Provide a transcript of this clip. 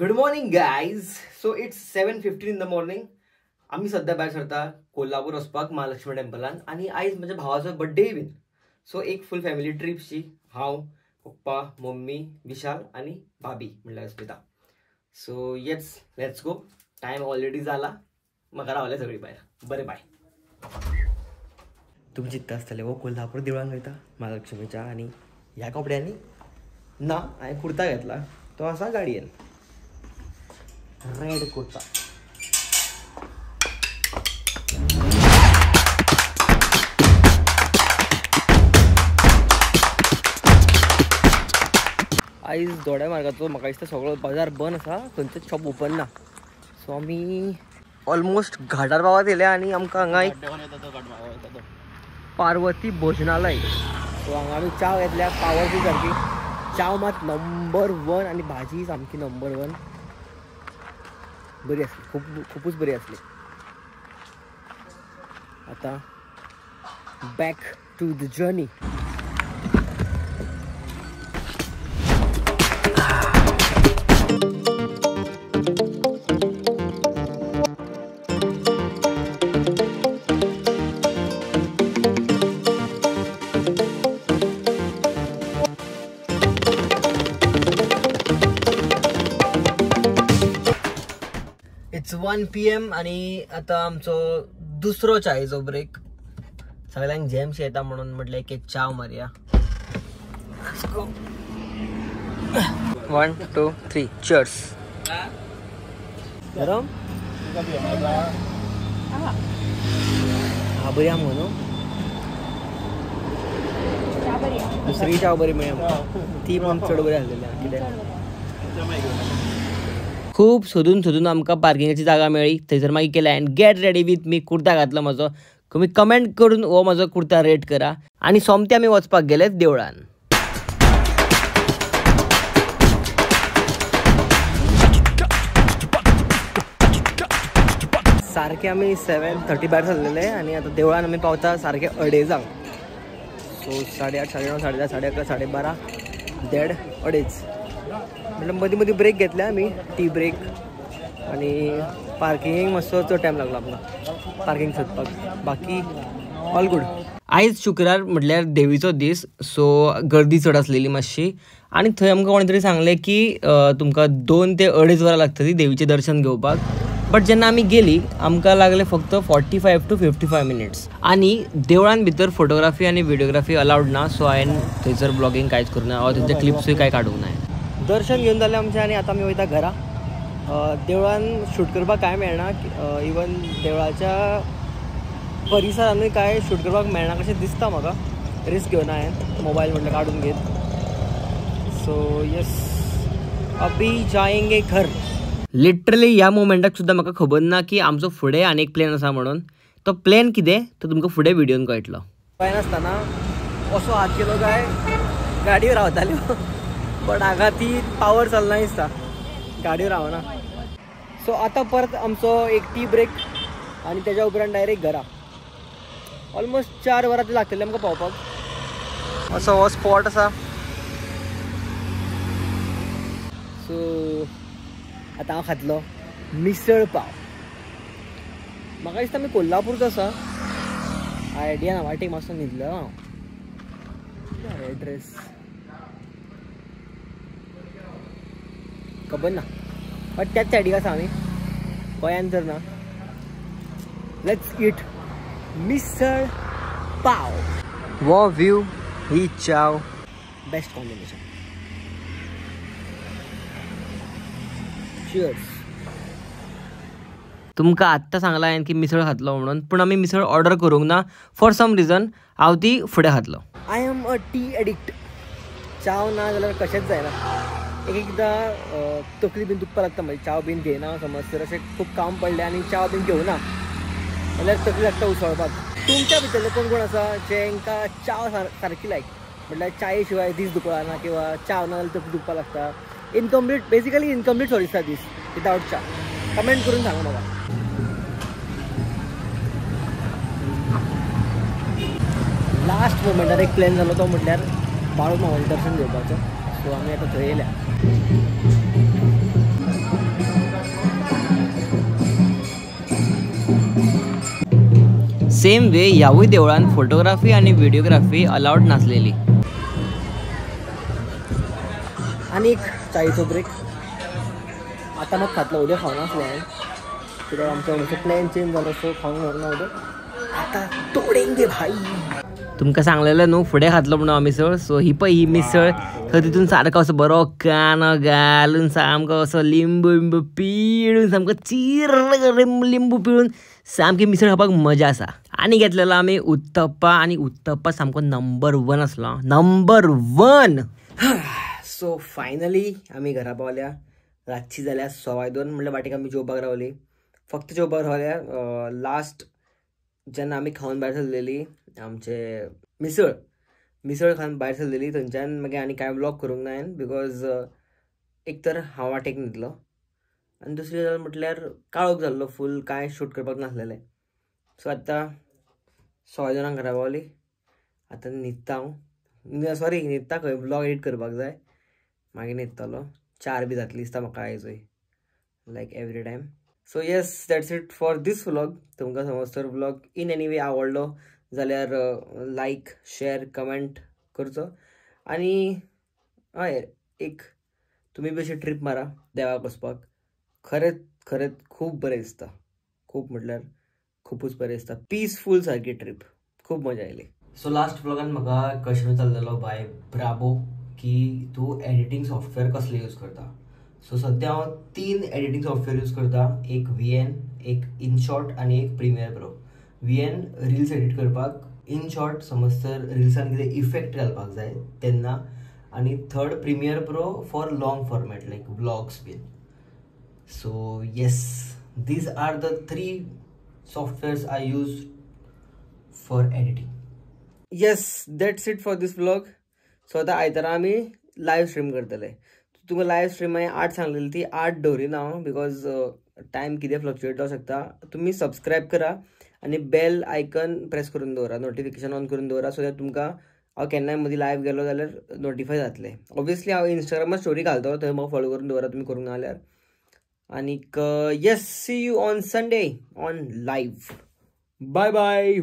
Good morning guys. So it's 7:15 in the morning. आम्ही सध्या भायर सरता कोल्हापूर वचपाक महालक्ष्मी टेम्पलान आणि आयज म्हज्या भावाचो बर्थडे बीन. सो एक फुल फॅमिली ट्रिपची. हांव, पप्पा, मम्मी, विशाल आणि भाभी म्हणल्यार Asmita. So yes, let's go. Time already जाला. म्हाका रावले सगळी भायर. बरें बाय. तुम्ही चित्ता आसतले वो कोल्हापूर देवळान वयता महालक्ष्मीच्या आणि ह्या कपड्यांनी ना हांवें कुर्ता घेतला. तो आसा गाडयेन रेड कुर्ता. आयज दोड्या मार्गाचो म्हाका दिसता सगळो बाजार बंद आसा, खंयचोच शॉप ओपन ना. सो आमी ऑलमोस्ट घाटार पावत येयले आणि आमकां हांगा एक पार्वती भोजनालय. सो हांगा आमी च्या घेतल्या पावरफूल सारकी. च्या मात नंबर 1 आणि भाजी सामकी नंबर 1. बरी असली, खूपच बरी असली. आता back to the journey. It's 1 PM आणि आता आमचो दुसरो चायचो ब्रेक. सगळ्यांक जॅमशी येता म्हणून म्हटलं एक चाव मारया. 1 2 3 चीयर्स. गरम हा बरी आहा म्हणून दुसरी चाव बरी मेळ्ळ्या. ती पण चड बरी आसलेली. कितें खूप सोदून आमकां पार्किंगाची जागा मेळ्ळी. थंयसर मागीर केलें end get ready with me. Kurta घातलो म्हजो. तुम्ही कमेंट करून हो म्हजो कुर्ता रेट करा. आणि सोमते आमी वचपाक गेले देवळान. सारखे आमी 7:30 भायर सरलेले आणि आता देवळान आमी पावता सारखे 2:30. सो 8:30 9:30 10:30 11:30 12:30 1:30 2:30. म्हणजे मदीं ब्रेक घेतल्या आमी, टी ब्रेक. आणि पार्किंग मातसो चड टायम लागलो आमकां पार्किंग सोदपाक. बाकी ऑल गुड. आयज शुक्रार म्हटल्यार देवीचो दीस. सो गर्दी चड आसलेली मातशी. आणि थंय आमकां कोणी तरी सांगलें की तुमकां 2 ते 2.5 वरां लागतलीं देवीचें दर्शन घेवपाक. बट जेन्ना आमी गेली आमकां लागले फक्त 45 to 55 मिनिट्स. आणि देवळान भितर फोटोग्राफी आणि व्हिडिओग्राफी अलाउड ना. सो हांवें थंयसर ब्लॉगिंग कांयच करूं ना, थंयचे क्लिप्सूय कांय काडूंक ना. दर्शन घेवन जालें आमचें आणि आता आमी वयता घरा. देवळान शूट करपाक कांय मेळना. इवन देवळाच्या परिसरानूय कांय शूट करपाक मेळना कशें दिसता म्हाका. रिस्क घेवना हांवें, मोबायल म्हटल्यार काडून घेत. सो येस, अभी जाएंगे घर. लिटरली ह्या मोमेंटाक सुद्दां म्हाका खबर ना की आमचो फुडें आनी एक प्लॅन आसा म्हणून. तो प्लॅन कितें तो तुमकां फुडें व्हिडिओन कळटलो. काय नासतना असो हात केलो काय गाडयो रावताल्यो. बट हांगा ती पावर चलना दिसता, गाडयो रावना. सो आतां परत आमचो एक टी ब्रेक आणि तेज्या उपरांत डायरेक्ट घरा. ऑलमोस्ट 4 वरां ते लागतले आमकां पावपाक. असो हो स्पॉट आसा. सो आतां हांव खातलो मिसळ पाव. म्हाका दिसता मी कोल्हापूरचो आसा. आयडिया ना, वाटेक मातसो न्हिदलो हांव. एड्रेस खबर ना, बट त्याच सायडीक आसा आमी, गोंयान तर ना. Let's eat misal pav. वो व्यू, ही चाव, बेस्ट कॉम्बिनेशन. चीयर्स. तुमकां आत्तां सांगलां हांवें की मिसळ खातलो म्हणून, पूण आमी मिसळ ऑर्डर करूंक ना. फॉर सम रिजन हांव ती फुडें खातलो. I am a tea addict. चाव ना जाल्यार कशेंच जायना. एकदां तकली बीन दुखपाक लागता म्हाजी चाव बीन घेयना समज. तर अशें खूब काम पडलें आणि चाव बीन घेवना जाल्यार तकली लागता उसळपाक. तुमच्या भितरले कोण आसा जेंकां चाव सारकी लायक, म्हटल्यार चाये शिवाय दीस दुखना किंवा चाव ना जाल्यार तकली दुखपाक लागता. बेसिकली इनकम्प्लीट सो दिसता दीस विदाउट चा. कमेंट करून सांगा म्हाका. लास्ट मोमेंटार एक प्लॅन जालो तो म्हटल्यार बाळू मामाचें दर्शन घेवपाचो. सो आमी आतां थंय येयल्या. सेम वे ह्यावूय देवळान फोटोग्राफी आणि व्हिडिओग्राफी अलाउड नासलेली. आणि एक चायचो ब्रेक. आता मग खातलं, उद्या खावं नासलें कित्याक आमचो प्लॅन चेंज जालो, सो खावंक मेळना उद्या. आता तोडेंगे भाई. तुमकां सांगलेलें न्हू फुडें खातलो म्हणून हांव मिसळ. सो ही पळय ही मिसळ, थंय तितून सारको असो बरो कांदो घालून सामको असो लिंबू पिळून सामको लिंबू पिळून सामकी मिसळ खावपाक मजा आसा. आनी घेतलेलो आमी उत्तप्पा, आनी उत्तप्पा सामको नंबर 1 आसलो, नंबर 1. सो फायनली आमी घरा पावल्या. रातची जाल्या 2:15 म्हणल्यार वाटेक आमी जेवपाक रावली. फक्त जेवपाक रावल्या. लास्ट जेन्ना आमी खावन भायर सरलेली आमचे मिसळ खावन भायर सरलेली, थंयच्यान मागीर आनी कांय व्लॉग करूंक ना हांवें, बिकॉज एक तर हांव वाटेक न्हिदलो आनी दुसरी गजाल म्हटल्यार काळोख जाल्लो फूल, कांय शूट करपाक नासलेलें. सो आतां 2:15 घरा पावली. आतां न्हिदता हांव. न्हिदता खंय, व्लॉग एडिट करपाक जाय, मागीर न्हिदतलो. 4 बी जातली दिसता म्हाका आयजूय, like every time. So yes, that's it for this vlog. तुमकां समज तर व्लॉग इन एनी वे आवडलो जाल्यार लायक, शेअर, कमेंट करचो. आनी हय, एक तुमी बी अशी ट्रीप मारा देवाक वचपाक. खरेंच खूब बरें दिसता. खूब म्हटल्यार खूबच बरें दिसता. पीसफूल सारकी ट्रीप, खूब मजा आयली. सो लास्ट व्लॉगान म्हाका क्वेश्चन चल्लेलो बाय ब्राबो की तूं एडिटींग सॉफ्टवेअर कसले यूज करता. सो सद्या हांव 3 एडिटींग सॉफ्टवेअर यूज करता. एक VN, एक InShot आनी एक premier pro. VN reels edit करपाक, InShot समज तर रिल्सान कितें इफेक्ट घालपाक जाय तेन्ना, आनी third Premiere Pro for long format like vlogs बीन. So yes, these are the 3 softwares I use for editing. Yes, that's it for this vlog. So आतां आयतारा आमी लायव्ह स्ट्रीम करतले. तुमकां लायव्ह स्ट्रीम हांवें 8 सांगलेली, ती 8 दवरिना हांव, बिकॉज टायम कितें फ्लक्च्युएट जावं शकता. तुमी सबस्क्रायब करा आनी बेल आयकन प्रेस करून दवरा, नोटिफिकेशन ऑन करून दवरा, सो दॅट तुमकां हांव केन्नाय मदीं लायव्ह गेलो जाल्यार नोटिफाय जातलें. ऑब्वियसली हांव इंस्टाग्रामार स्टोरी घालता, थंय म्हाका फॉलो करून दवरा तुमी करूंक ना जाल्यार. आनीक yes, see you on Sunday on live. Bye bye.